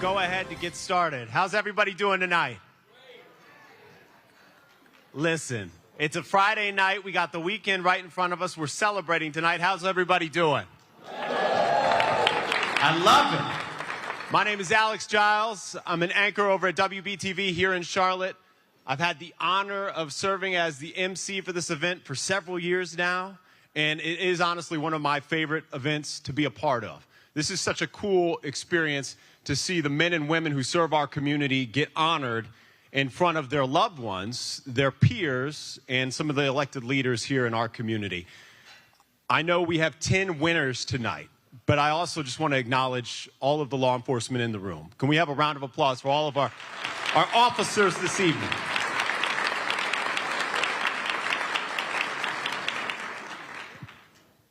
go ahead to get started. How's everybody doing tonight? Listen, it's a Friday night. We got the weekend right in front of us. We're celebrating tonight. How's everybody doing? I love it. My name is Alex Giles. I'm an anchor over at WBTV here in Charlotte. I've had the honor of serving as the MC for this event for several years now, and it is honestly one of my favorite events to be a part of. This is such a cool experience to see the men and women who serve our community get honored in front of their loved ones, their peers, and some of the elected leaders here in our community. I know we have 10 winners tonight, but I also just want to acknowledge all of the law enforcement in the room. Can we have a round of applause for all of our officers this evening?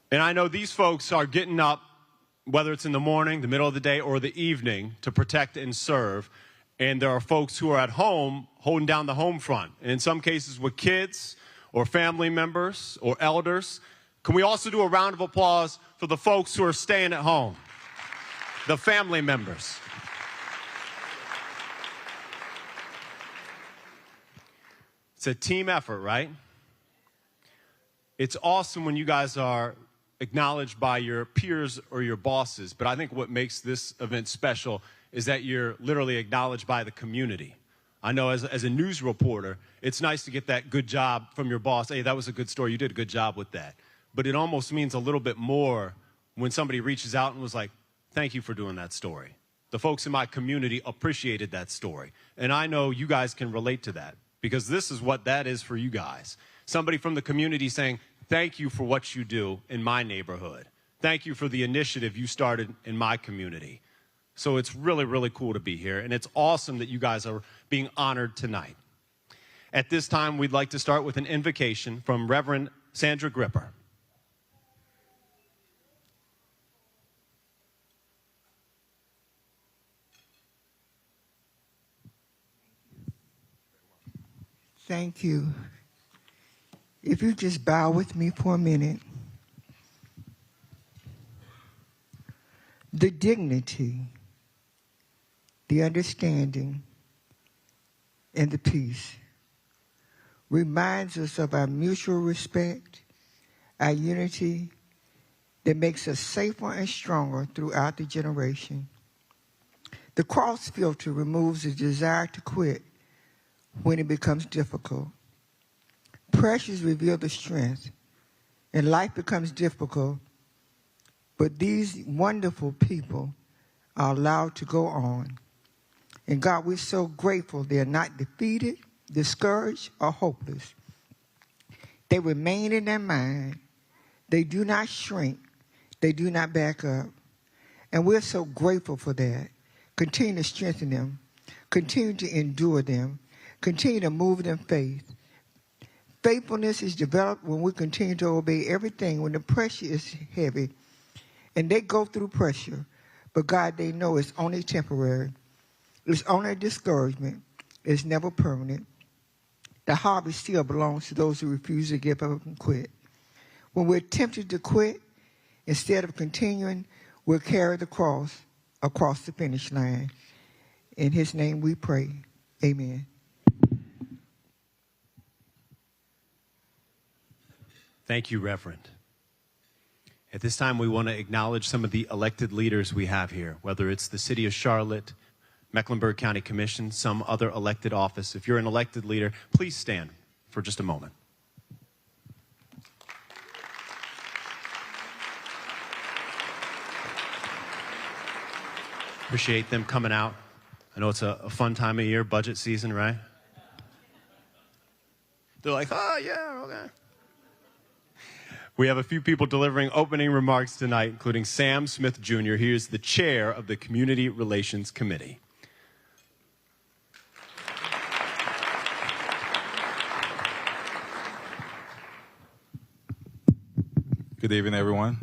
And I know these folks are getting up, whether it's in the morning, the middle of the day, or the evening, to protect and serve. And there are folks who are at home holding down the home front, and in some cases with kids or family members or elders. Can we also do a round of applause for the folks who are staying at home, the family members? It's a team effort, right? It's awesome when you guys are acknowledged by your peers or your bosses, but I think what makes this event special is that you're literally acknowledged by the community. I know as a news reporter, it's nice to get that good job from your boss. Hey, that was a good story. You did a good job with that. But it almost means a little bit more when somebody reaches out and was like, thank you for doing that story. The folks in my community appreciated that story. And I know you guys can relate to that because this is what that is for you guys. Somebody from the community saying, thank you for what you do in my neighborhood. Thank you for the initiative you started in my community. So it's really, really cool to be here, and it's awesome that you guys are being honored tonight. At this time, we'd like to start with an invocation from Reverend Sandra Gripper. Thank you. If you just bow with me for a minute. The dignity, the understanding, and the peace reminds us of our mutual respect, our unity that makes us safer and stronger throughout the generation. The cross filter removes the desire to quit when it becomes difficult. Pressures reveal the strength, and life becomes difficult, but these wonderful people are allowed to go on. And God, we're so grateful they're not defeated, discouraged, or hopeless. They remain in their mind. They do not shrink. They do not back up. And we're so grateful for that. Continue to strengthen them. Continue to endure them. Continue to move in faith. Faithfulness is developed when we continue to obey everything when the pressure is heavy. And they go through pressure. But God, they know it's only temporary. It's only a discouragement. It's never permanent. The harvest still belongs to those who refuse to give up and quit. When we're tempted to quit, instead of continuing, we'll carry the cross across the finish line. In his name we pray. Amen. Thank you, Reverend. At this time, we want to acknowledge some of the elected leaders we have here, whether it's the City of Charlotte, Mecklenburg County Commission, some other elected office. If you're an elected leader, please stand for just a moment. Appreciate them coming out. I know it's a fun time of year, budget season, right? They're like, oh, yeah, okay. We have a few people delivering opening remarks tonight, including Sam Smith, Jr. He is the chair of the Community Relations Committee. Good evening, everyone.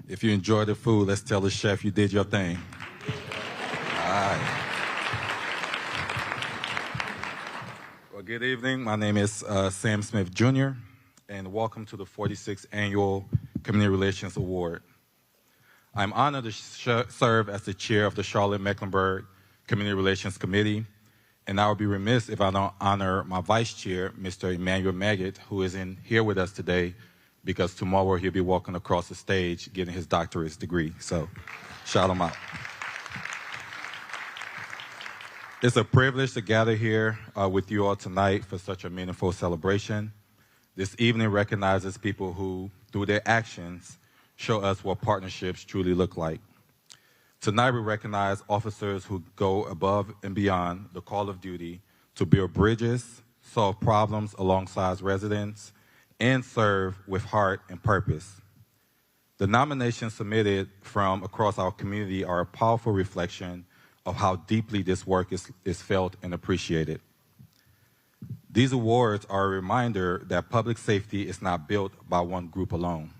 If you enjoy the food, let's tell the chef you did your thing. All right. Well, good evening. My name is Sam Smith, Jr., and welcome to the 46th Annual Community Relations Award. I'm honored to serve as the chair of the Charlotte-Mecklenburg Community Relations Committee, and I would be remiss if I don't honor my vice chair, Mr. Emmanuel Maggot, who is in here with us today, because tomorrow he'll be walking across the stage getting his doctorate degree. So shout him out. It's a privilege to gather here with you all tonight for such a meaningful celebration. This evening recognizes people who, through their actions, show us what partnerships truly look like. Tonight we recognize officers who go above and beyond the call of duty to build bridges, solve problems alongside residents, and serve with heart and purpose. The nominations submitted from across our community are a powerful reflection of how deeply this work is felt and appreciated. These awards are a reminder that public safety is not built by one group alone.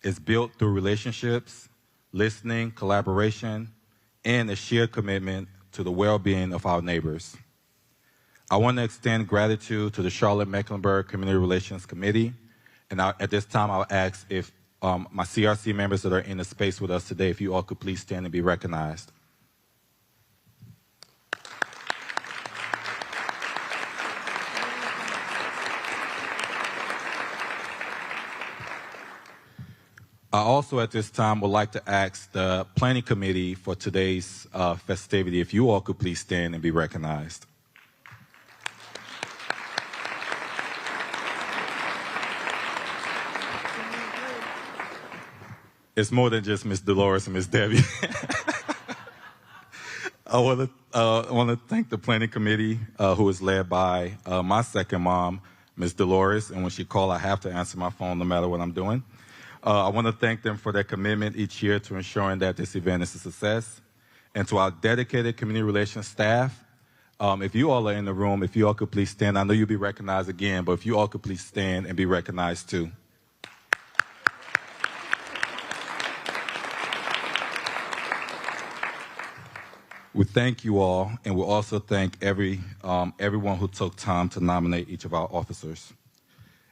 It's built through relationships, listening, collaboration, and a shared commitment to the well-being of our neighbors. I want to extend gratitude to the Charlotte-Mecklenburg Community Relations Committee, and at this time I'll ask if my CRC members that are in the space with us today, if you all could please stand and be recognized. I also at this time would like to ask the planning committee for today's festivity, if you all could please stand and be recognized. It's more than just Miss Dolores and Miss Debbie. I want to thank the planning committee, who is led by my second mom, Miss Dolores, and when she calls, I have to answer my phone no matter what I'm doing. I want to thank them for their commitment each year to ensuring that this event is a success. And to our dedicated community relations staff, if you all are in the room, if you all could please stand. I know you'll be recognized again, but if you all could please stand and be recognized too. We thank you all, and we also thank everyone who took time to nominate each of our officers.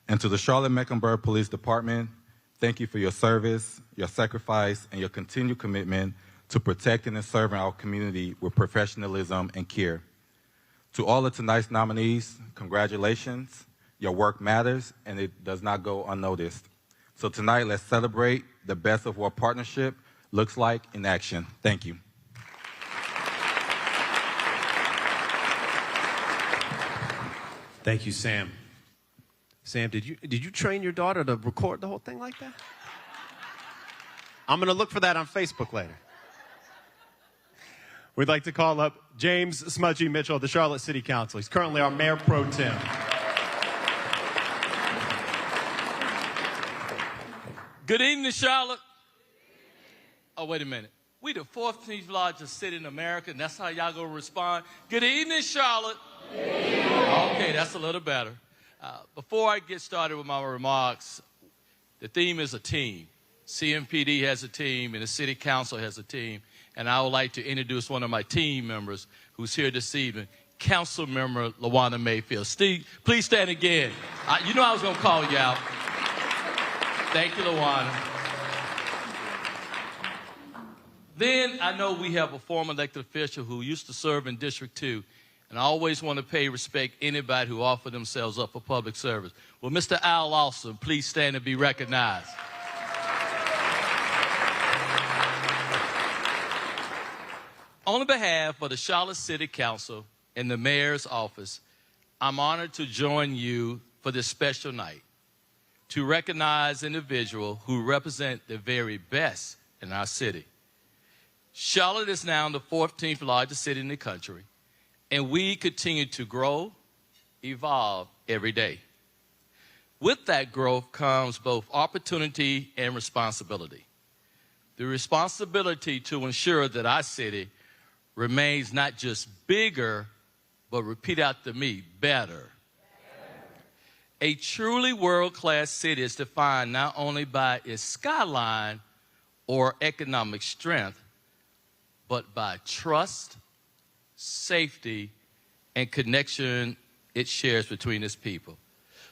And to the Charlotte-Mecklenburg Police Department, thank you for your service, your sacrifice, and your continued commitment to protecting and serving our community with professionalism and care. To all of tonight's nominees, congratulations. Your work matters, and it does not go unnoticed. So tonight, let's celebrate the best of what partnership looks like in action. Thank you. Thank you, Sam. Sam, did you train your daughter to record the whole thing like that? I'm going to look for that on Facebook later. We'd like to call up James Smudgy Mitchell of the Charlotte City Council. He's currently our Mayor Pro Tem. Good evening, Charlotte. Oh, wait a minute. We the 14th largest city in America, and that's how y'all gonna respond? Good evening, Charlotte. Okay, that's a little better. Before I get started with my remarks, the theme is a team. CMPD has a team, and the City Council has a team. And I would like to introduce one of my team members who's here this evening, Council Member LaWanna Mayfield. Steve, please stand again. You know I was going to call you out. Thank you, LaWanna. Then I know we have a former elected official who used to serve in District 2, and I always want to pay respect to anybody who offer themselves up for public service. Well, Mr. Al Lawson, please stand and be recognized. On behalf of the Charlotte City Council and the Mayor's Office, I'm honored to join you for this special night to recognize individuals who represent the very best in our city. Charlotte is now the 14th largest city in the country, and we continue to grow, evolve every day. With that growth comes both opportunity and responsibility. The responsibility to ensure that our city remains not just bigger, but repeat after me, better. A truly world-class city is defined not only by its skyline or economic strength, but by trust, safety, and connection it shares between its people.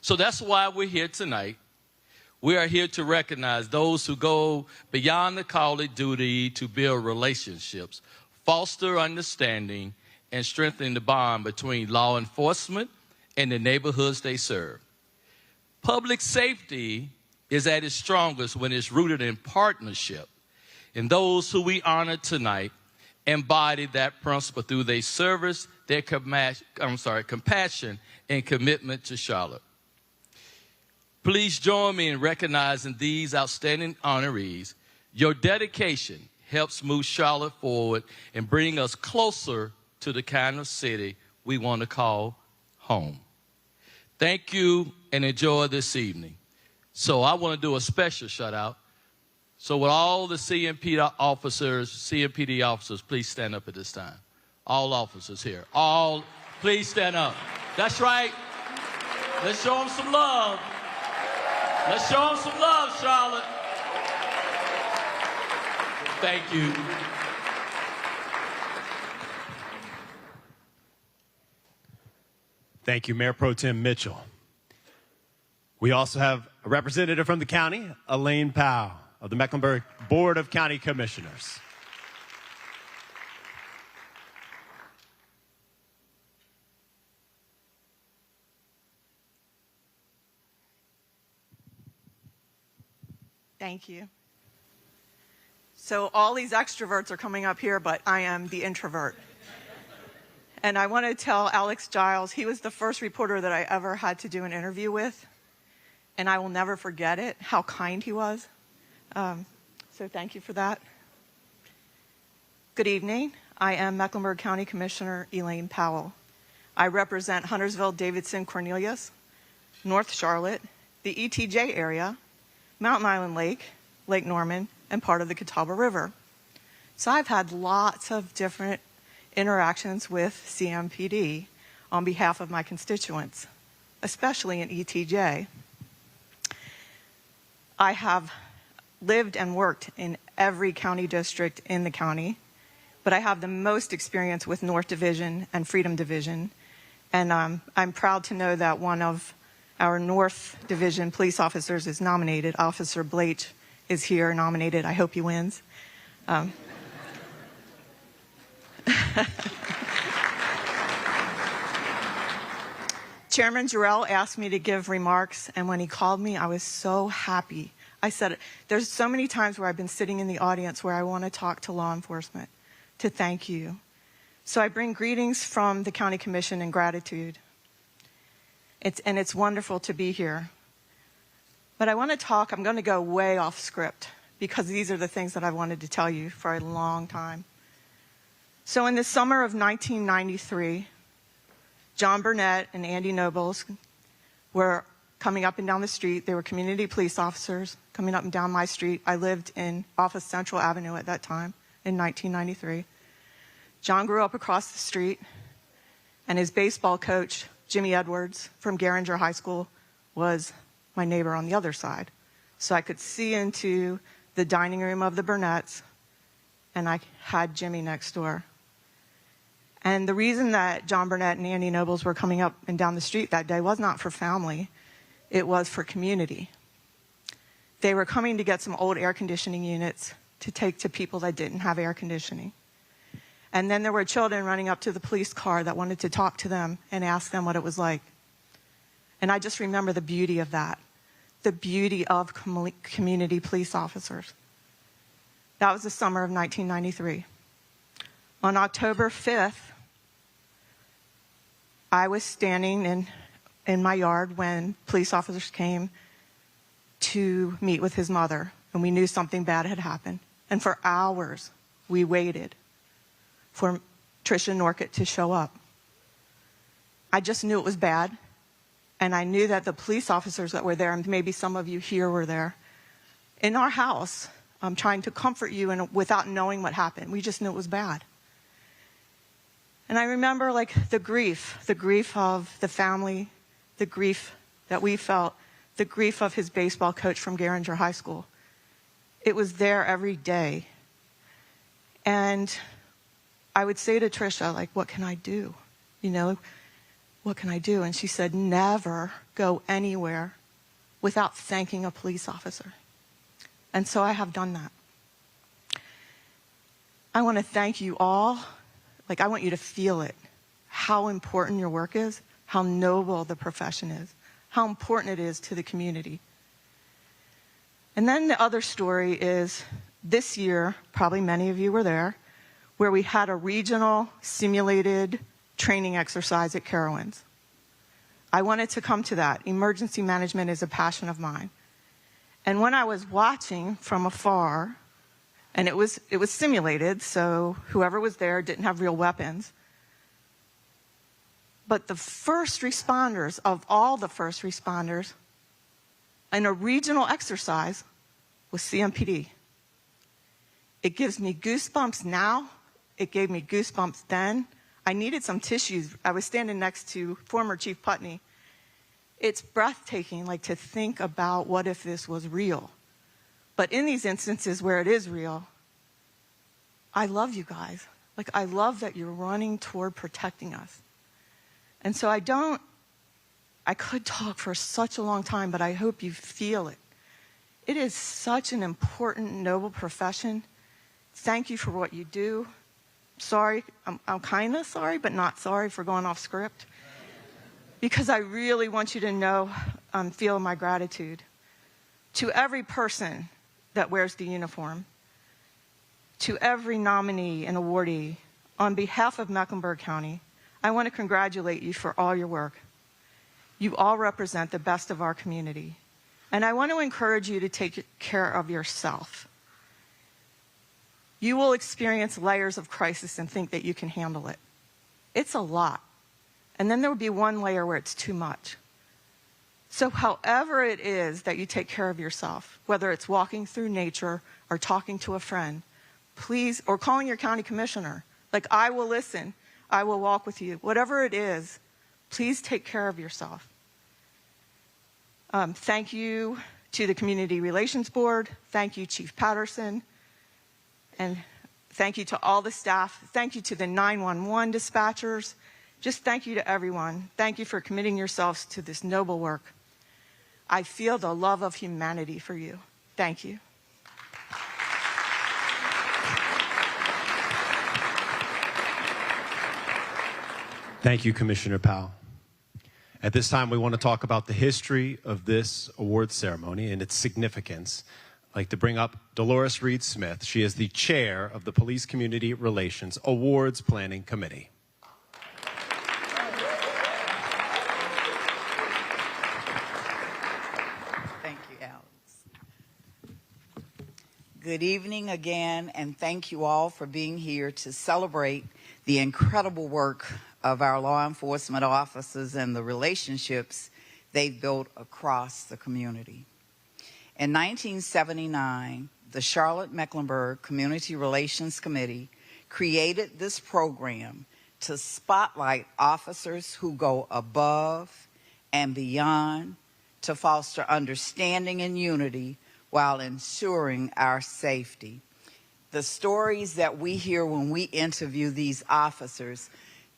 So that's why we're here tonight. We are here to recognize those who go beyond the call of duty to build relationships, foster understanding, and strengthen the bond between law enforcement and the neighborhoods they serve. Public safety is at its strongest when it's rooted in partnership. And those who we honor tonight embody that principle through their service, their compassion, and commitment to Charlotte. Please join me in recognizing these outstanding honorees. Your dedication helps move Charlotte forward and bring us closer to the kind of city we want to call home. Thank you and enjoy this evening. So I want to do a special shout out. So with all the CMPD officers, please stand up at this time. All officers here. All, please stand up. That's right. Let's show them some love. Let's show them some love, Charlotte. Thank you. Thank you, Mayor Pro Tem Mitchell. We also have a representative from the county, Elaine Powell, of the Mecklenburg Board of County Commissioners. Thank you. So all these extroverts are coming up here, but I am the introvert. And I want to tell Alex Giles, he was the first reporter that I ever had to do an interview with. And I will never forget it, how kind he was. So thank you for that. Good evening. I am Mecklenburg County Commissioner Elaine Powell. I represent Huntersville, Davidson, Cornelius, North Charlotte, the ETJ area, Mountain Island Lake, Lake Norman, and part of the Catawba River. So I've had lots of different interactions with CMPD on behalf of my constituents, especially in ETJ. I have lived and worked in every county district in the county, but I have the most experience with North Division and Freedom Division. And I'm proud to know that one of our North Division police officers is nominated. Officer Blake is here nominated. I hope he wins. Chairman Jarrell asked me to give remarks, and when he called me, I was so happy. I said, there's so many times where I've been sitting in the audience where I want to talk to law enforcement, to thank you. So I bring greetings from the County Commission and gratitude. It's wonderful to be here. But I want to talk, I'm going to go way off script, because these are the things that I wanted to tell you for a long time. So in the summer of 1993, John Burnett and Andy Nobles were coming up and down the street. They were community police officers coming up and down my street. I lived off of Central Avenue at that time in 1993. John grew up across the street, and his baseball coach, Jimmy Edwards from Garinger High School, was my neighbor on the other side. So I could see into the dining room of the Burnetts, and I had Jimmy next door. And the reason that John Burnett and Andy Nobles were coming up and down the street that day was not for family, it was for community. They were coming to get some old air conditioning units to take to people that didn't have air conditioning. And then there were children running up to the police car that wanted to talk to them and ask them what it was like. And I just remember the beauty of that, the beauty of community police officers. That was the summer of 1993. On October 5th, I was standing in my yard when police officers came to meet with his mother, and we knew something bad had happened. And for hours, we waited for Tricia Norcott to show up. I just knew it was bad, and I knew that the police officers that were there, and maybe some of you here were there, in our house, trying to comfort you and without knowing what happened. We just knew it was bad. And I remember the grief of the family, the grief that we felt, the grief of his baseball coach from Garinger High School. It was there every day. And I would say to Tricia, what can I do? What can I do? And she said, never go anywhere without thanking a police officer. And so I have done that. I want to thank you all. I want you to feel it, how important your work is, how noble the profession is, how important it is to the community. And then the other story is this year, probably many of you were there, where we had a regional simulated training exercise at Carowinds. I wanted to come to that. Emergency management is a passion of mine. And when I was watching from afar, and it was simulated, so whoever was there didn't have real weapons, but the first responders of all the first responders in a regional exercise was CMPD. It gives me goosebumps now. It gave me goosebumps then. I needed some tissues. I was standing next to former Chief Putney. It's breathtaking, to think about what if this was real. But in these instances where it is real, I love you guys. I love that you're running toward protecting us. And so I could talk for such a long time, but I hope you feel it. It is such an important, noble profession. Thank you for what you do. Sorry, I'm kind of sorry, but not sorry for going off script. Because I really want you to know, feel my gratitude. To every person that wears the uniform, to every nominee and awardee, on behalf of Mecklenburg County, I want to congratulate you for all your work. You all represent the best of our community. And I want to encourage you to take care of yourself. You will experience layers of crisis and think that you can handle it. It's a lot. And then there will be one layer where it's too much. So however it is that you take care of yourself, whether it's walking through nature or talking to a friend, please, or calling your county commissioner, I will listen, I will walk with you. Whatever it is, please take care of yourself. Thank you to the Community Relations Board. Thank you, Chief Patterson. And thank you to all the staff. Thank you to the 911 dispatchers. Just thank you to everyone. Thank you for committing yourselves to this noble work. I feel the love of humanity for you. Thank you. Thank you, Commissioner Powell. At this time, we want to talk about the history of this award ceremony and its significance. I'd like to bring up Dolores Reed-Smith. She is the chair of the Police Community Relations Awards Planning Committee. Thank you, Alex. Good evening again, and thank you all for being here to celebrate the incredible work of our law enforcement officers and the relationships they've built across the community. In 1979, the Charlotte-Mecklenburg Community Relations Committee created this program to spotlight officers who go above and beyond to foster understanding and unity while ensuring our safety. The stories that we hear when we interview these officers,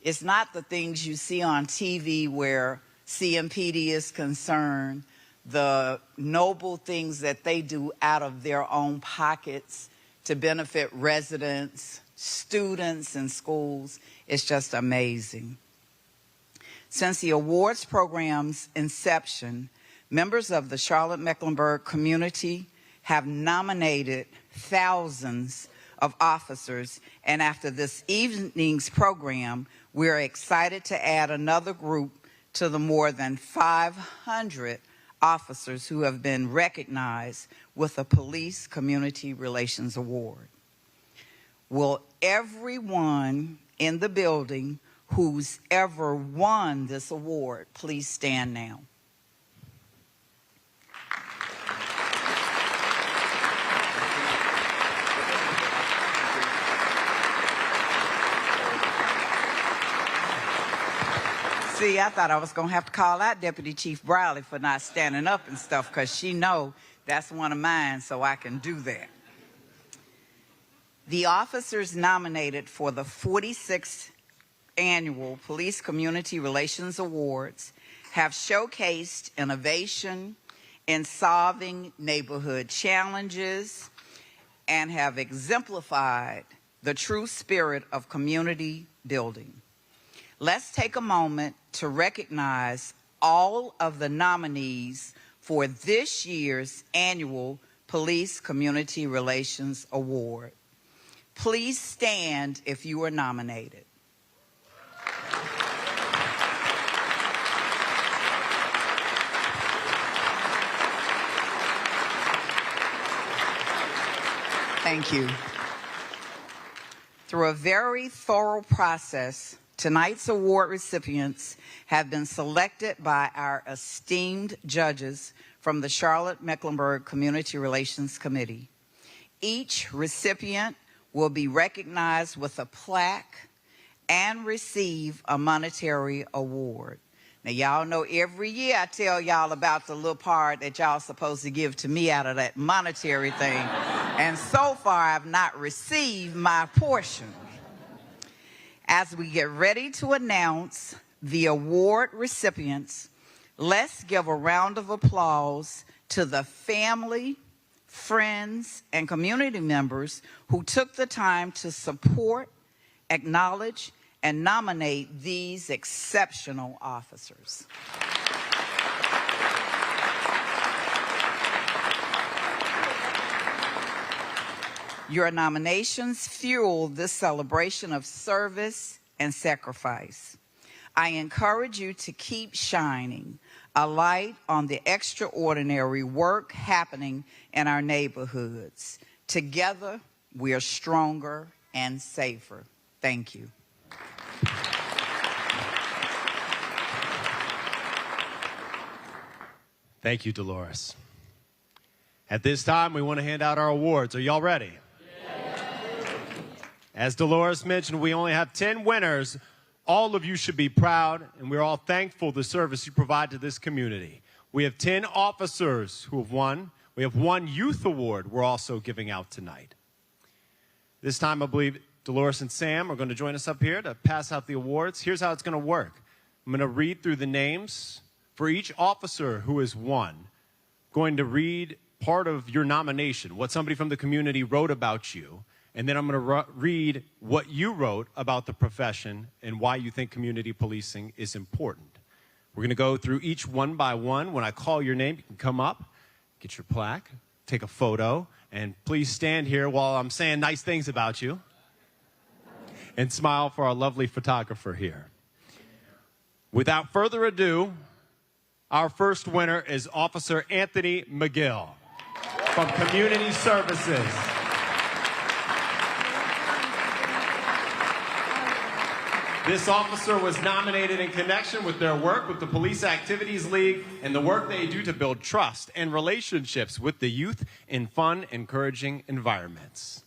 it's not the things you see on TV where CMPD is concerned, the noble things that they do out of their own pockets to benefit residents, students, and schools. It's just amazing. Since the awards program's inception, members of the Charlotte-Mecklenburg community have nominated thousands of officers, and after this evening's program, we're excited to add another group to the more than 500 officers who have been recognized with a Police Community Relations Award. Will everyone in the building who's ever won this award please stand now? See, I thought I was going to have to call out Deputy Chief Briley for not standing up and stuff, because she know that's one of mine, so I can do that. The officers nominated for the 46th Annual Police Community Relations Awards have showcased innovation in solving neighborhood challenges and have exemplified the true spirit of community building. Let's take a moment to recognize all of the nominees for this year's annual Police Community Relations Award. Please stand if you are nominated. Thank you. Through a very thorough process, tonight's award recipients have been selected by our esteemed judges from the Charlotte-Mecklenburg Community Relations Committee. Each recipient will be recognized with a plaque and receive a monetary award. Now, y'all know every year I tell y'all about the little part that y'all supposed to give to me out of that monetary thing. And so far, I've not received my portion. As we get ready to announce the award recipients, let's give a round of applause to the family, friends, and community members who took the time to support, acknowledge, and nominate these exceptional officers. Your nominations fuel this celebration of service and sacrifice. I encourage you to keep shining a light on the extraordinary work happening in our neighborhoods. Together, we are stronger and safer. Thank you. Thank you, Dolores. At this time, we want to hand out our awards. Are y'all ready? As Dolores mentioned, we only have 10 winners. All of you should be proud, and we're all thankful for the service you provide to this community. We have 10 officers who have won. We have 1 youth award we're also giving out tonight. This time, I believe Dolores and Sam are going to join us up here to pass out the awards. Here's how it's going to work. I'm going to read through the names for each officer who has won. Going to read part of your nomination, what somebody from the community wrote about you, and then I'm going to read what you wrote about the profession and why you think community policing is important. We're going to go through each one by one. When I call your name, you can come up, get your plaque, take a photo, and please stand here while I'm saying nice things about you, and smile for our lovely photographer here. Without further ado, our first winner is Officer Anthony McGill from Community Services. This officer was nominated in connection with their work with the Police Activities League and the work they do to build trust and relationships with the youth in fun, encouraging environments.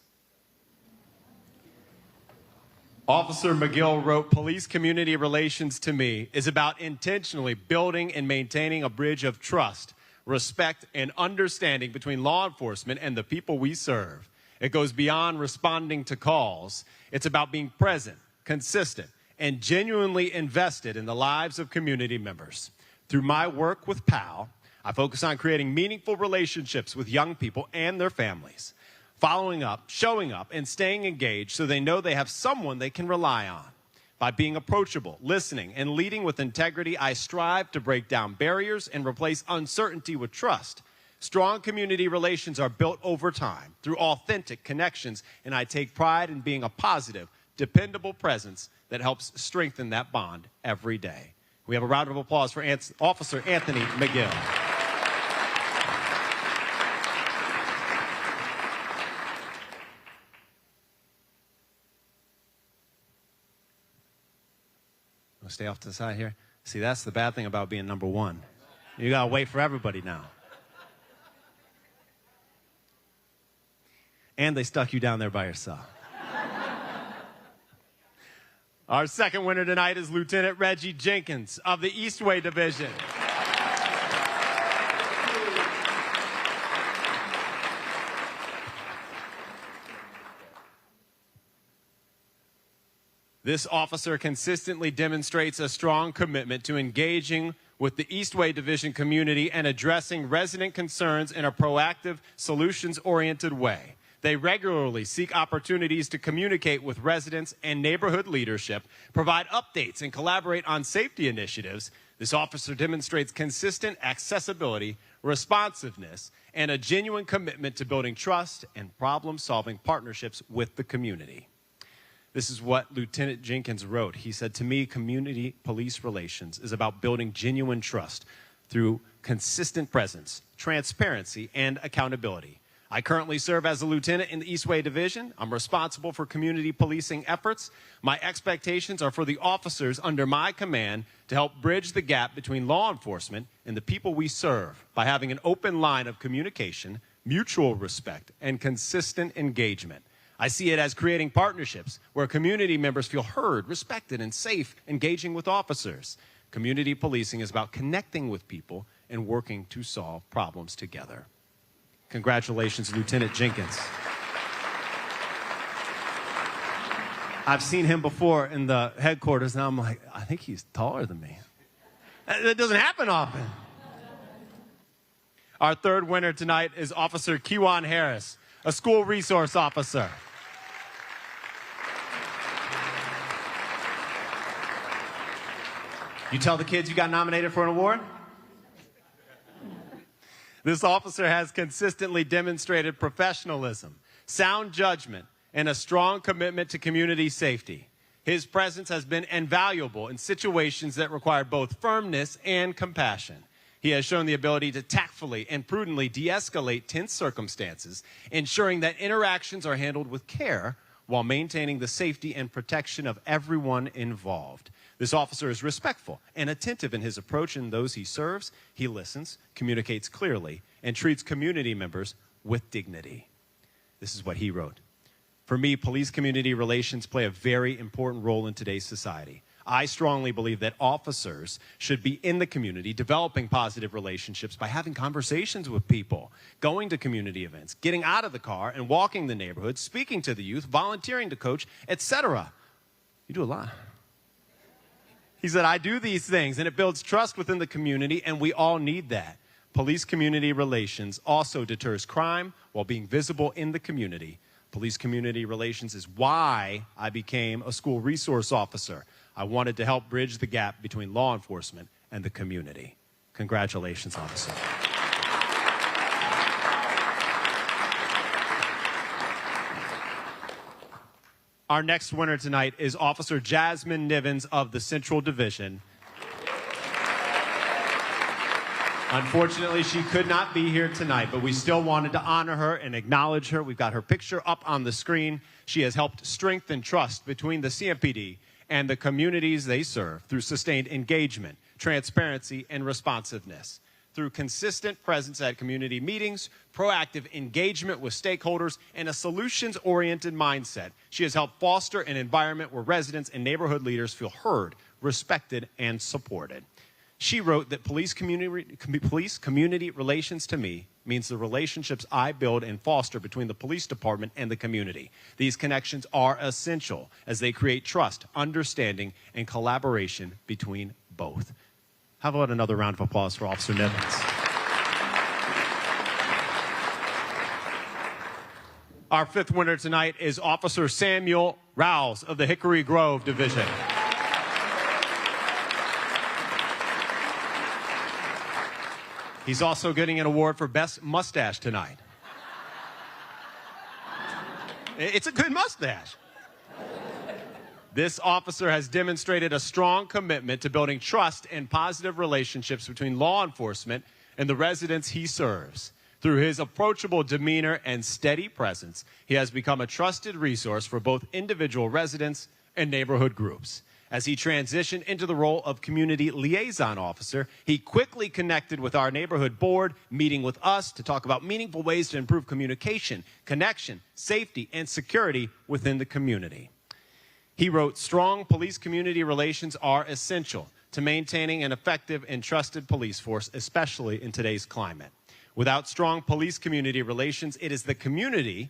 Officer McGill wrote, "Police community relations to me is about intentionally building and maintaining a bridge of trust, respect, and understanding between law enforcement and the people we serve. It goes beyond responding to calls. It's about being present, consistent, and genuinely invested in the lives of community members. Through my work with PAL, I focus on creating meaningful relationships with young people and their families, following up, showing up, and staying engaged so they know they have someone they can rely on. By being approachable, listening, and leading with integrity, I strive to break down barriers and replace uncertainty with trust. Strong community relations are built over time through authentic connections, and I take pride in being a positive, dependable presence that helps strengthen that bond every day." We have a round of applause for Officer Anthony McGill. We'll stay off to the side here. See, that's the bad thing about being number one. You gotta wait for everybody now. And they stuck you down there by yourself. Our second winner tonight is Lieutenant Reggie Jenkins of the Eastway Division. This officer consistently demonstrates a strong commitment to engaging with the Eastway Division community and addressing resident concerns in a proactive, solutions-oriented way. They regularly seek opportunities to communicate with residents and neighborhood leadership, provide updates, and collaborate on safety initiatives. This officer demonstrates consistent accessibility, responsiveness, and a genuine commitment to building trust and problem-solving partnerships with the community. This is what Lieutenant Jenkins wrote. He said, "To me, community police relations is about building genuine trust through consistent presence, transparency, and accountability. I currently serve as a lieutenant in the Eastway Division. I'm responsible for community policing efforts. My expectations are for the officers under my command to help bridge the gap between law enforcement and the people we serve by having an open line of communication, mutual respect, and consistent engagement. I see it as creating partnerships where community members feel heard, respected, and safe engaging with officers. Community policing is about connecting with people and working to solve problems together." Congratulations, Lieutenant Jenkins. I've seen him before in the headquarters, and I'm like, I think he's taller than me. That doesn't happen often. Our third winner tonight is Officer Kewan Harris, a school resource officer. You tell the kids you got nominated for an award? This officer has consistently demonstrated professionalism, sound judgment, and a strong commitment to community safety. His presence has been invaluable in situations that require both firmness and compassion. He has shown the ability to tactfully and prudently de-escalate tense circumstances, ensuring that interactions are handled with care while maintaining the safety and protection of everyone involved. This officer is respectful and attentive in his approach in those he serves. He listens, communicates clearly, and treats community members with dignity. This is what he wrote. "For me, police-community relations play a very important role in today's society. I strongly believe that officers should be in the community, developing positive relationships by having conversations with people, going to community events, getting out of the car and walking the neighborhood, speaking to the youth, volunteering to coach, etc." You do a lot. He said, "I do these things, and it builds trust within the community, and we all need that. Police-community relations also deters crime while being visible in the community. Police-community relations is why I became a school resource officer. I wanted to help bridge the gap between law enforcement and the community." Congratulations, officer. Our next winner tonight is Officer Jasmine Nivens of the Central Division. Unfortunately, she could not be here tonight, but we still wanted to honor her and acknowledge her. We've got her picture up on the screen. She has helped strengthen trust between the CMPD and the communities they serve through sustained engagement, transparency, and responsiveness. Through consistent presence at community meetings, proactive engagement with stakeholders, and a solutions-oriented mindset, she has helped foster an environment where residents and neighborhood leaders feel heard, respected, and supported. She wrote that police community relations to me means the relationships I build and foster between the police department and the community. These connections are essential as they create trust, understanding, and collaboration between both. How about another round of applause for Officer Nivens? Our fifth winner tonight is Officer Samuel Rouse of the Hickory Grove Division. He's also getting an award for Best Mustache tonight. It's a good mustache. This officer has demonstrated a strong commitment to building trust and positive relationships between law enforcement and the residents he serves. Through his approachable demeanor and steady presence, he has become a trusted resource for both individual residents and neighborhood groups. As he transitioned into the role of community liaison officer, he quickly connected with our neighborhood board, meeting with us to talk about meaningful ways to improve communication, connection, safety, and security within the community. He wrote, "Strong police-community relations are essential to maintaining an effective and trusted police force, especially in today's climate. Without strong police-community relations, it is the community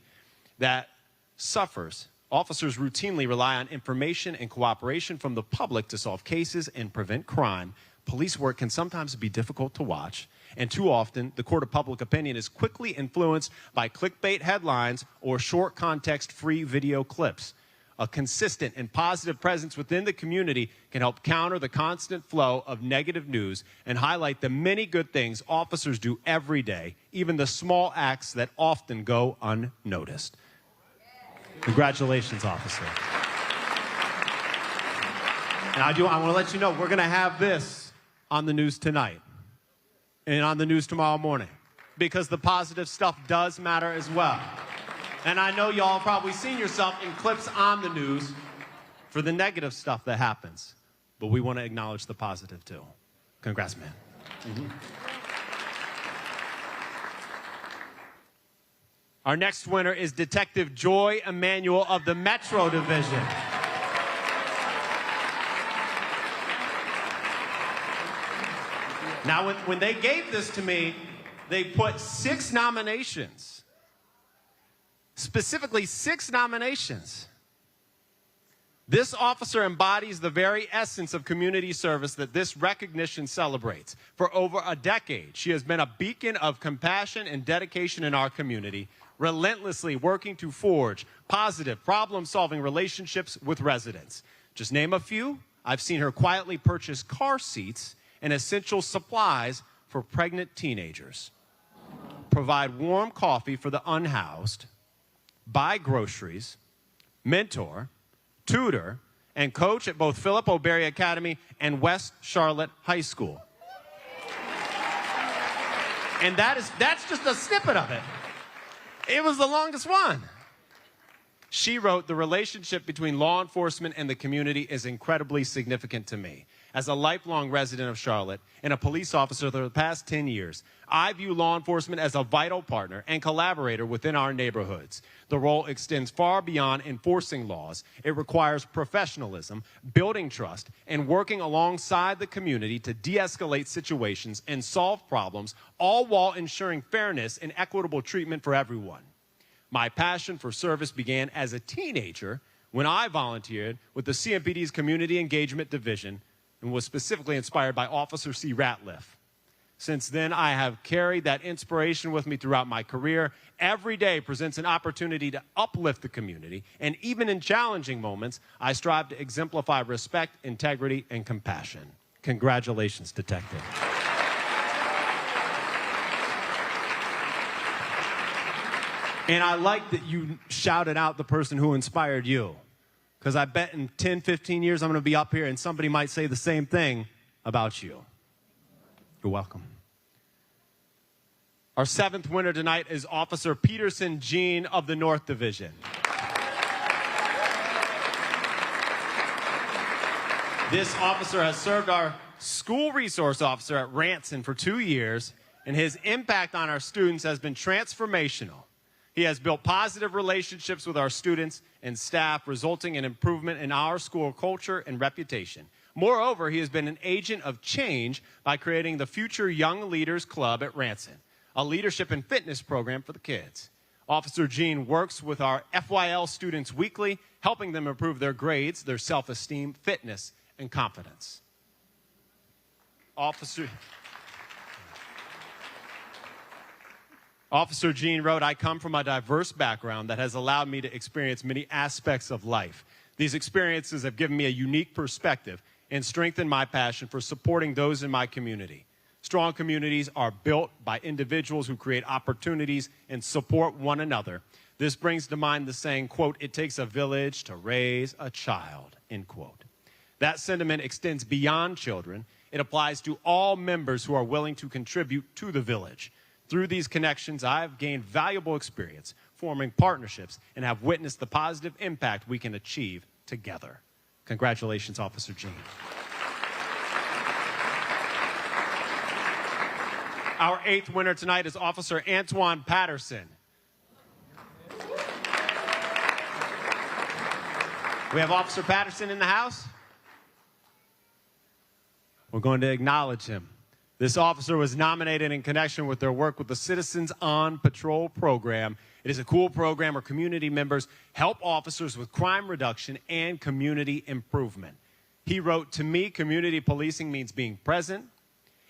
that suffers. Officers routinely rely on information and cooperation from the public to solve cases and prevent crime. police work can sometimes be difficult to watch, and too often the court of public opinion is quickly influenced by clickbait headlines or short context-free video clips. A consistent and positive presence within the community can help counter the constant flow of negative news and highlight the many good things officers do every day, even the small acts that often go unnoticed. Congratulations, officer. And I want to let you know, we're going to have this on the news tonight and on the news tomorrow morning, because the positive stuff does matter as well. And I know y'all probably seen yourself in clips on the news for the negative stuff that happens, but we want to acknowledge the positive too. Congrats, man. Our next winner is Detective Joy Emanuel of the Metro Division. Now, when they gave this to me, they put 6 nominations. Specifically, 6 nominations. This officer embodies the very essence of community service that this recognition celebrates. For over a decade, she has been a beacon of compassion and dedication in our community, relentlessly working to forge positive, problem-solving relationships with residents. Just name a few. I've seen her quietly purchase car seats and essential supplies for pregnant teenagers, provide warm coffee for the unhoused, buy groceries, mentor, tutor, and coach at both Philip O'Berry Academy and West Charlotte High School. And that's just a snippet of it. It was the longest one. She wrote, "The relationship between law enforcement and the community is incredibly significant to me. As a lifelong resident of Charlotte and a police officer for the past 10 years, I view law enforcement as a vital partner and collaborator within our neighborhoods. The role extends far beyond enforcing laws. It requires professionalism, building trust, and working alongside the community to de-escalate situations and solve problems, all while ensuring fairness and equitable treatment for everyone. My passion for service began as a teenager when I volunteered with the CMPD's Community Engagement Division and was specifically inspired by Officer C. Ratliff. Since then, I have carried that inspiration with me throughout my career. Every day presents an opportunity to uplift the community, and even in challenging moments, I strive to exemplify respect, integrity, and compassion." Congratulations, Detective. And I like that you shouted out the person who inspired you, because I bet in 10, 15 years I'm going to be up here and somebody might say the same thing about you. You're welcome. Our 7th winner tonight is Officer Peterson Jean of the North Division. This officer has served our school resource officer at Ranson for 2 years, and his impact on our students has been transformational. He has built positive relationships with our students and staff, resulting in improvement in our school culture and reputation. Moreover, he has been an agent of change by creating the Future Young Leaders Club at Ranson, a leadership and fitness program for the kids. Officer Jean works with our FYL students weekly, helping them improve their grades, their self-esteem, fitness, and confidence. Officer Jean wrote, "I come from a diverse background that has allowed me to experience many aspects of life. These experiences have given me a unique perspective and strengthened my passion for supporting those in my community. Strong communities are built by individuals who create opportunities and support one another. This brings to mind the saying, quote, 'It takes a village to raise a child,' end quote. That sentiment extends beyond children. It applies to all members who are willing to contribute to the village. Through these connections, I have gained valuable experience forming partnerships and have witnessed the positive impact we can achieve together." Congratulations, Officer Jean. Our 8th winner tonight is Officer Antoine Patterson. We have Officer Patterson in the house. We're going to acknowledge him. This officer was nominated in connection with their work with the Citizens on Patrol program. It is a cool program where community members help officers with crime reduction and community improvement. He wrote, "To me, community policing means being present,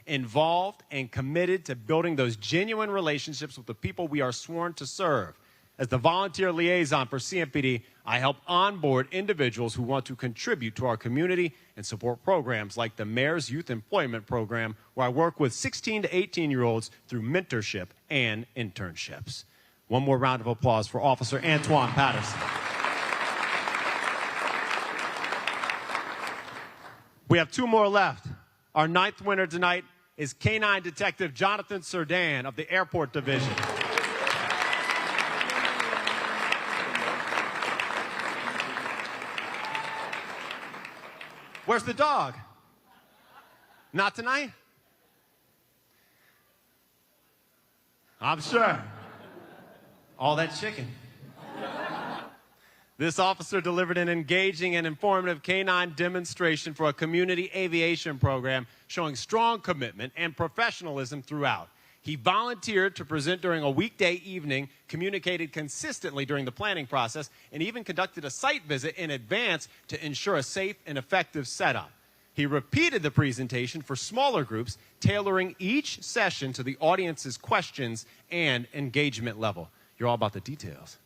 involved, and committed to building those genuine relationships with the people we are sworn to serve. As the volunteer liaison for CMPD, I help onboard individuals who want to contribute to our community and support programs like the Mayor's Youth Employment Program, where I work with 16 to 18-year-olds through mentorship and internships." One more round of applause for Officer Antoine Patterson. We have 2 more left. Our 9th winner tonight is K-9 Detective Jonathan Serdan of the Airport Division. Where's the dog? Not tonight? I'm sure. All that chicken. This officer delivered an engaging and informative K-9 demonstration for a community aviation program showing strong commitment and professionalism throughout. He volunteered to present during a weekday evening, communicated consistently during the planning process, and even conducted a site visit in advance to ensure a safe and effective setup. He repeated the presentation for smaller groups, tailoring each session to the audience's questions and engagement level. You're all about the details.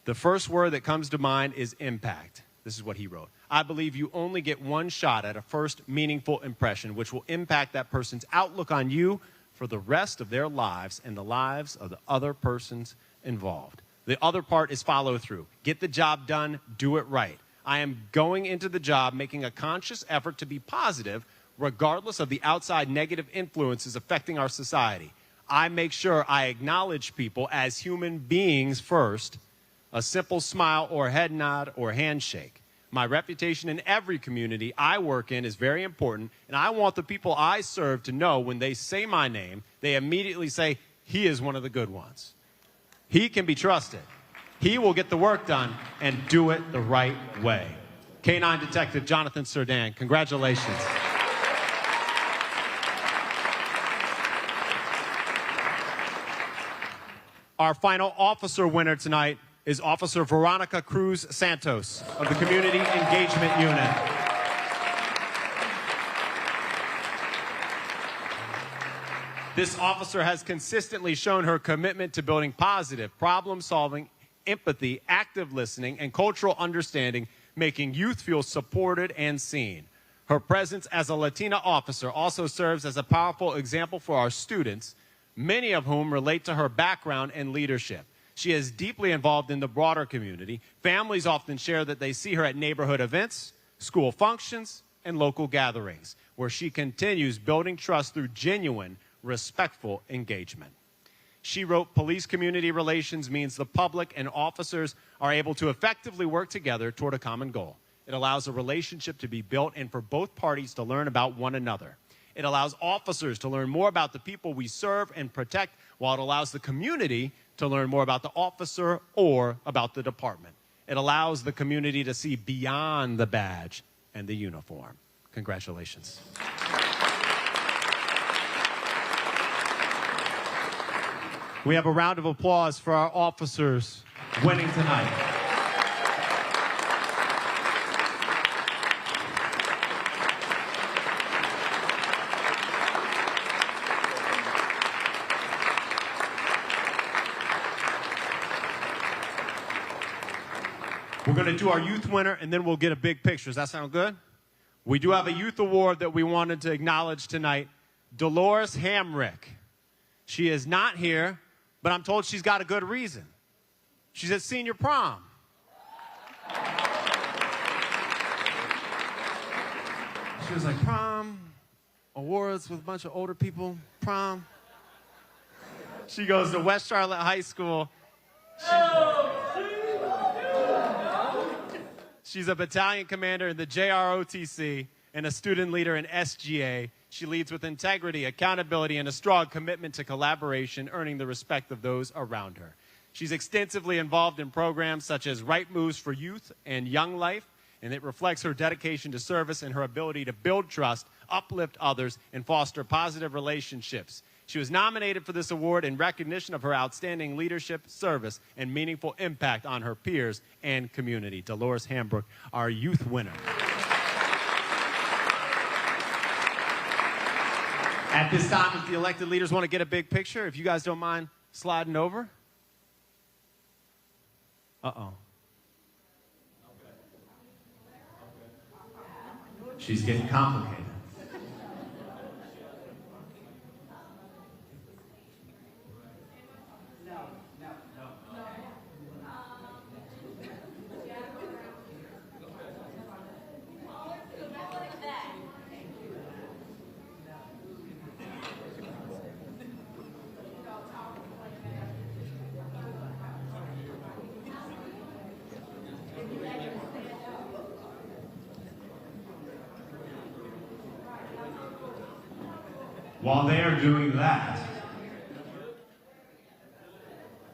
The first word that comes to mind is impact. This is what he wrote. "I believe you only get one shot at a first meaningful impression, which will impact that person's outlook on you for the rest of their lives and the lives of the other persons involved." The other part is follow through. Get the job done, do it right. I am going into the job making a conscious effort to be positive, regardless of the outside negative influences affecting our society. I make sure I acknowledge people as human beings first. A simple smile or head nod or handshake. My reputation in every community I work in is very important, and I want the people I serve to know when they say my name, they immediately say, "He is one of the good ones. He can be trusted. He will get the work done and do it the right way." K-9 Detective Jonathan Serdan, congratulations. Our final officer winner tonight is Officer Veronica Cruz Santos of the Community Engagement Unit. This officer has consistently shown her commitment to building positive, problem-solving, empathy, active listening, and cultural understanding, making youth feel supported and seen. Her presence as a Latina officer also serves as a powerful example for our students, many of whom relate to her background and leadership. She is deeply involved in the broader community. Families often share that they see her at neighborhood events, school functions, and local gatherings, where she continues building trust through genuine, respectful engagement. She wrote, "Police community relations means the public and officers are able to effectively work together toward a common goal. It allows a relationship to be built and for both parties to learn about one another. It allows officers to learn more about the people we serve and protect, while it allows the community to learn more about the officer or about the department. It allows the community to see beyond the badge and the uniform." Congratulations. We have a round of applause for our officers winning tonight. We're going to do our youth winner, and then we'll get a big picture. Does that sound good? We do have a youth award that we wanted to acknowledge tonight. Dolores Hamrick. She is not here, but I'm told she's got a good reason. She's at senior prom. She was like, "Prom, awards with a bunch of older people, prom." She goes to West Charlotte High School. She's a battalion commander in the JROTC and a student leader in SGA. She leads with integrity, accountability, and a strong commitment to collaboration, earning the respect of those around her. She's extensively involved in programs such as Right Moves for Youth and Young Life, and it reflects her dedication to service and her ability to build trust, uplift others, and foster positive relationships. She was nominated for this award in recognition of her outstanding leadership, service, and meaningful impact on her peers and community. Dolores Hamrick, our youth winner. At this time, if the elected leaders want to get a big picture, if you guys don't mind sliding over. Uh-oh. She's getting complicated. While they are doing that,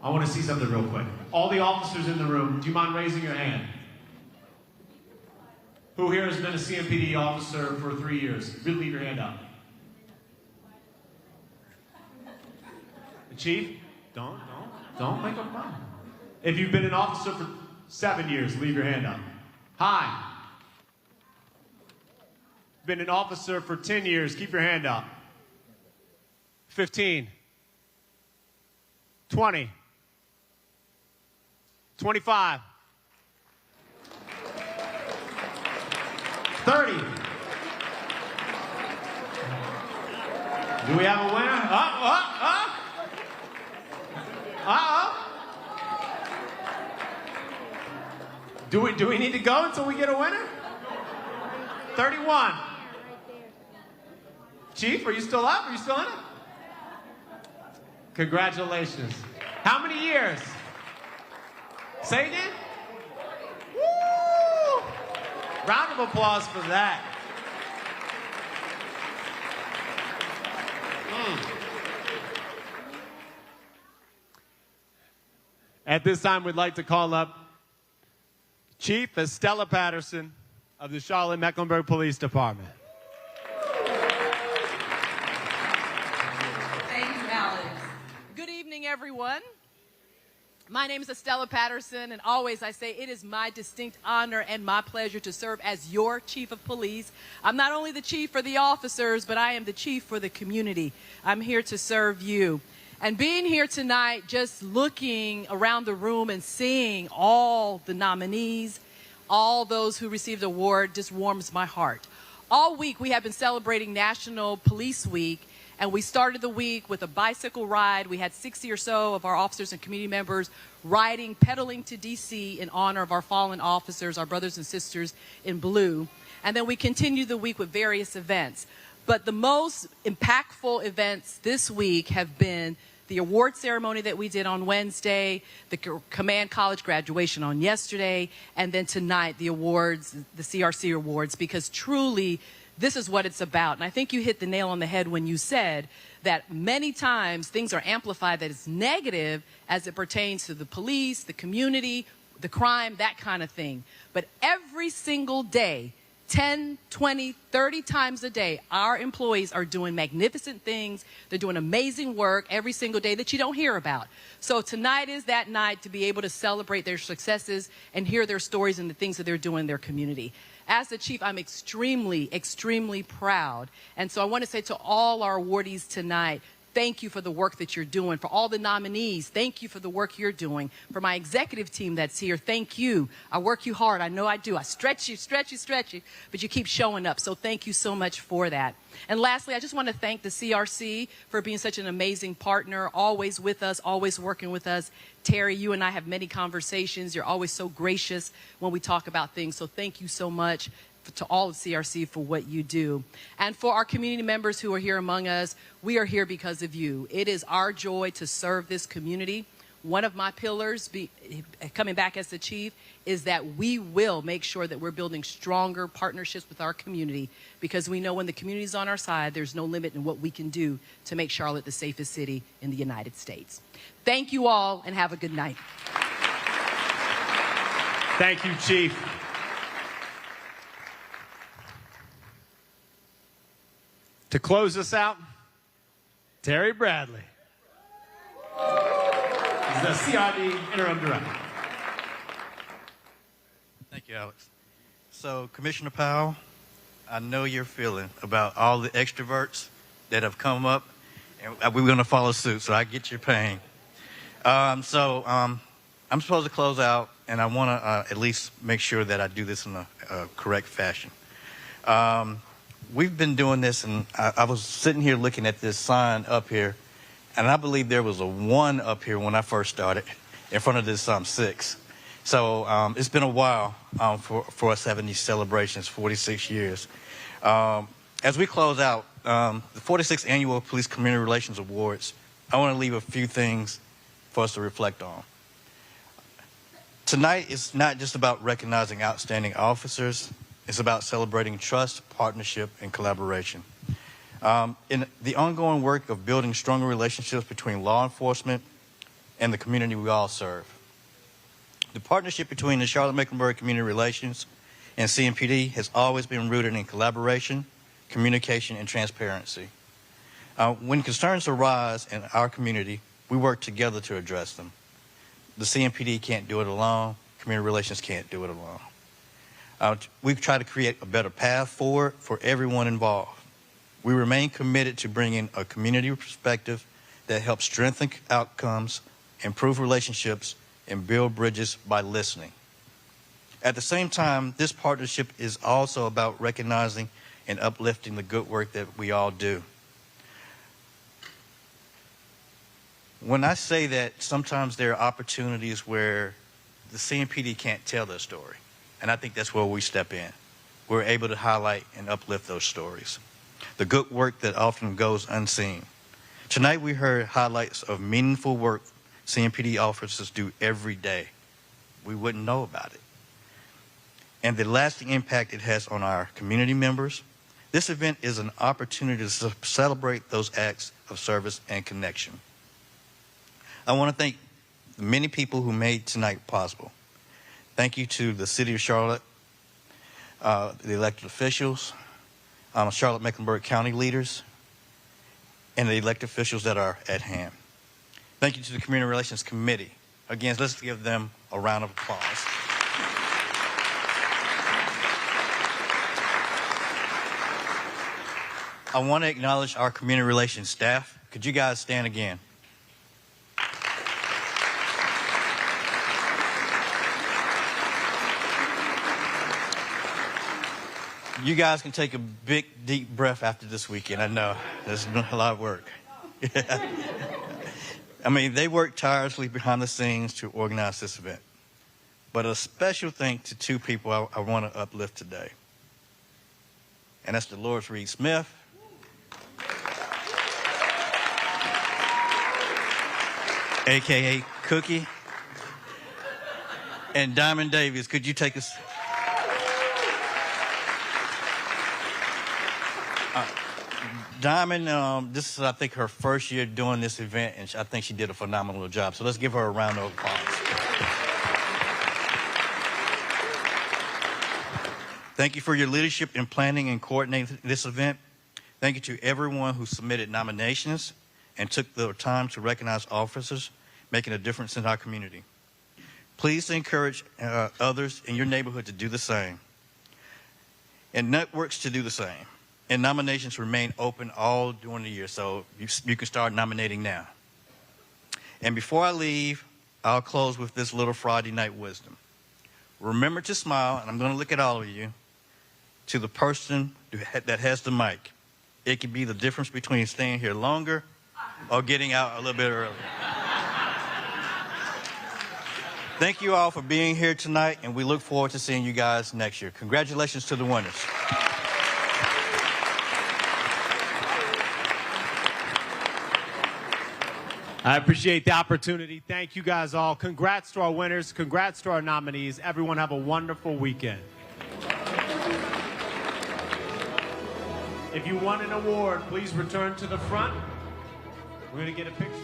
I want to see something real quick. All the officers in the room, do you mind raising your hand? Who here has been a CMPD officer for 3 years? Leave your hand up. The chief? Don't make up fun. If you've been an officer for 7 years, leave your hand up. Hi. Been an officer for 10 years, keep your hand up. 15, 20, 25, 30. Do we have a winner? Do we need to go until we get a winner? 31. Chief, are you still up? Are you still in it? Congratulations. How many years? Say again? Woo! Round of applause for that. At this time, we'd like to call up Chief Estella Patterson of the Charlotte-Mecklenburg Police Department. Everyone. My name is Estella Patterson, and always I say it is my distinct honor and my pleasure to serve as your chief of police. I'm not only the chief for the officers, but I am the chief for the community. I'm here to serve you. And being here tonight, just looking around the room and seeing all the nominees, all those who received the award, just warms my heart. All week we have been celebrating National Police Week. And we started the week with a bicycle ride. We had 60 or so of our officers and community members riding, pedaling to D.C. in honor of our fallen officers, our brothers and sisters in blue. And then we continued the week with various events. But the most impactful events this week have been the award ceremony that we did on Wednesday, the Command College graduation on yesterday, and then tonight the awards, the CRC awards, because truly this is what it's about. And I think you hit the nail on the head when you said that many times things are amplified that is negative as it pertains to the police, the community, the crime, that kind of thing. But every single day, 10, 20, 30 times a day, our employees are doing magnificent things. They're doing amazing work every single day that you don't hear about. So tonight is that night to be able to celebrate their successes and hear their stories and the things that they're doing in their community. As the chief, I'm extremely, extremely proud. And so I want to say to all our awardees tonight, thank you for the work that you're doing. For all the nominees, thank you for the work you're doing. For my executive team that's here, thank you. I work you hard. I know I do. I stretch you, but you keep showing up. So thank you so much for that. And lastly, I just want to thank the CRC for being such an amazing partner, always with us, always working with us. Terry, you and I have many conversations. You're always so gracious when we talk about things. So thank you so much to all of CRC for what you do. And for our community members who are here among us, we are here because of you. It is our joy to serve this community. One of my pillars, coming back as the chief, is that we will make sure that we're building stronger partnerships with our community, because we know when the community is on our side, there's no limit in what we can do to make Charlotte the safest city in the United States. Thank you all, and have a good night. Thank you, Chief. To close us out, Terry Bradley. He's the CRD Interim Director. Thank you, Alex. So, Commissioner Powell, I know your feeling about all the extroverts that have come up, and we're going to follow suit, so I get your pain. I'm supposed to close out, and I want to at least make sure that I do this in a correct fashion. We've been doing this, and I was sitting here looking at this sign up here, and I believe there was a 1 up here when I first started in front of this 6. So it's been a while for us having these celebrations, 46 years. As we close out the 46th Annual Police Community Relations Awards, I want to leave a few things for us to reflect on. Tonight is not just about recognizing outstanding officers. It's about celebrating trust, partnership, and collaboration. In the ongoing work of building stronger relationships between law enforcement and the community we all serve. The partnership between the Charlotte-Mecklenburg Community Relations and CMPD has always been rooted in collaboration, communication, and transparency. When concerns arise in our community, we work together to address them. The CMPD can't do it alone. Community Relations can't do it alone. We've tried to create a better path forward for everyone involved. We remain committed to bringing a community perspective that helps strengthen outcomes, improve relationships, and build bridges by listening. At the same time, this partnership is also about recognizing and uplifting the good work that we all do. When I say that, sometimes there are opportunities where the CMPD can't tell their story, and I think that's where we step in. We're able to highlight and uplift those stories, the good work that often goes unseen. Tonight we heard highlights of meaningful work CMPD officers do every day. We wouldn't know about it. And the lasting impact it has on our community members. This event is an opportunity to celebrate those acts of service and connection. I want to thank the many people who made tonight possible. Thank you to the City of Charlotte, the elected officials, Charlotte-Mecklenburg County leaders, and the elected officials that are at hand. Thank you to the Community Relations Committee. Again, let's give them a round of applause. I want to acknowledge our community relations staff. Could you guys stand again? You guys can take a big, deep breath after this weekend. I know there's a lot of work. I mean, they worked tirelessly behind the scenes to organize this event. But a special thanks to 2 people I want to uplift today. And that's Dolores Reed-Smith a.k.a. Cookie, and Diamond Davies. Could you take us? Diamond, this is, I think, her first year doing this event, and I think she did a phenomenal job. So let's give her a round of applause. Thank you for your leadership in planning and coordinating this event. Thank you to everyone who submitted nominations and took the time to recognize officers making a difference in our community. Please encourage others in your neighborhood to do the same, and networks to do the same. And nominations remain open all during the year, so you can start nominating now. And before I leave, I'll close with this little Friday night wisdom. Remember to smile, and I'm going to look at all of you, to the person that has the mic. It can be the difference between staying here longer or getting out a little bit early. Thank you all for being here tonight, and we look forward to seeing you guys next year. Congratulations to the winners. I appreciate the opportunity. Thank you guys all. Congrats to our winners. Congrats to our nominees. Everyone have a wonderful weekend. If you won an award, please return to the front. We're going to get a picture.